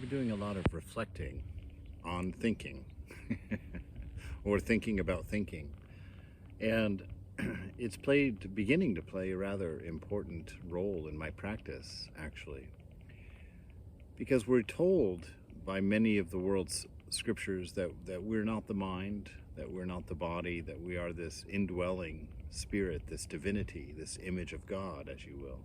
been doing a lot of reflecting on thinking or thinking about thinking. And it's beginning to play a rather important role in my practice, actually. Because we're told by many of the world's scriptures that we're not the mind, that we're not the body, that we are this indwelling spirit, this divinity, this image of God, as you will.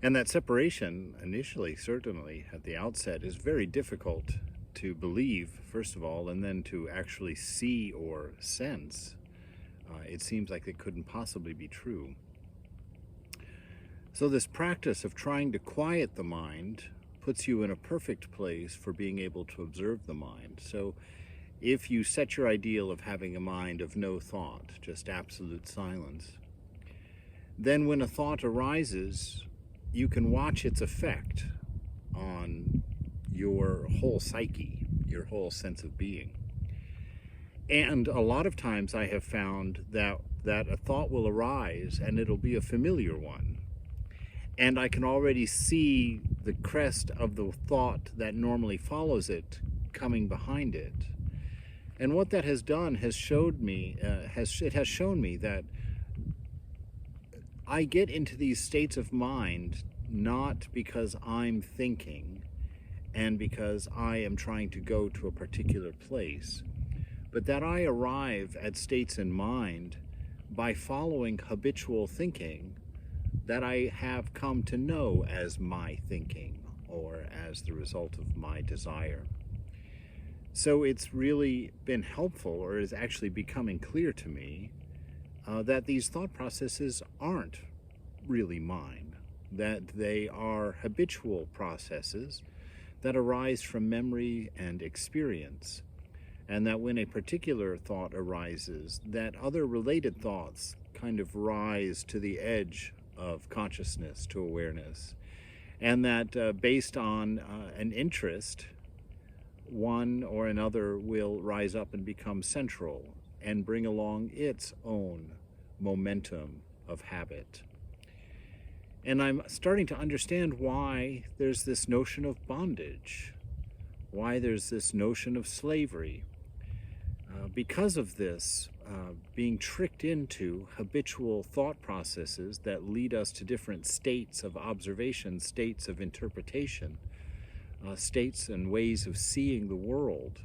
And that separation, initially, certainly at the outset, is very difficult to believe, first of all, and then to actually see or sense. It seems like it couldn't possibly be true. So this practice of trying to quiet the mind puts you in a perfect place for being able to observe the mind. So if you set your ideal of having a mind of no thought, just absolute silence, then when a thought arises, you can watch its effect on your whole psyche, your whole sense of being. And a lot of times I have found that a thought will arise and it'll be a familiar one. And I can already see the crest of the thought that normally follows it coming behind it. And what that has done has showed me, it has shown me that I get into these states of mind not because I'm thinking and because I am trying to go to a particular place, but that I arrive at states in mind by following habitual thinking that I have come to know as my thinking or as the result of my desire. So it's really been helpful, or is actually becoming clear to me, that these thought processes aren't really mine, that they are habitual processes that arise from memory and experience, and that when a particular thought arises, that other related thoughts kind of rise to the edge of consciousness, to awareness, and that based on an interest, one or another will rise up and become central and bring along its own momentum of habit. And I'm starting to understand why there's this notion of bondage, why there's this notion of slavery. Because of this, being tricked into habitual thought processes that lead us to different states of observation, states of interpretation, states and ways of seeing the world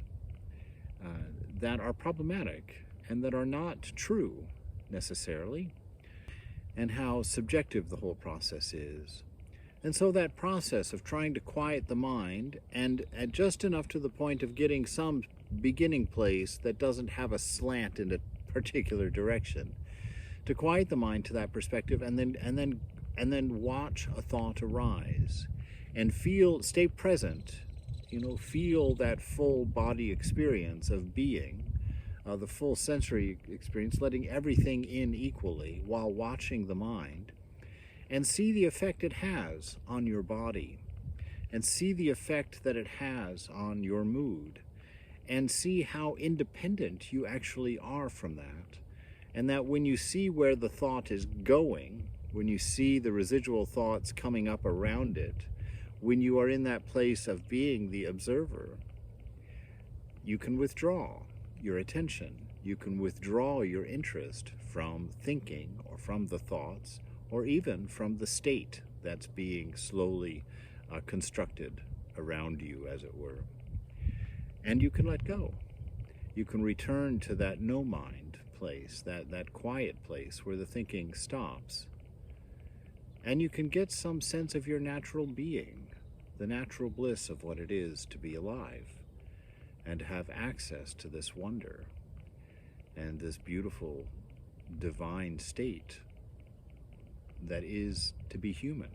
that are problematic and that are not true necessarily, and how subjective the whole process is. And so that process of trying to quiet the mind, and at just enough to the point of getting some beginning place that doesn't have a slant in a particular direction, to quiet the mind to that perspective, and then watch a thought arise and stay present, feel that full body experience of being, the full sensory experience, letting everything in equally while watching the mind, and see the effect it has on your body, and see the effect that it has on your mood, and see how independent you actually are from that. And that when you see where the thought is going, when you see the residual thoughts coming up around it, when you are in that place of being the observer, you can withdraw your attention. You can withdraw your interest from thinking or from the thoughts or even from the state that's being slowly constructed around you, as it were. And you can let go. You can return to that no mind place, that quiet place where the thinking stops. And you can get some sense of your natural being, the natural bliss of what it is to be alive, and to have access to this wonder and this beautiful divine state that is to be human.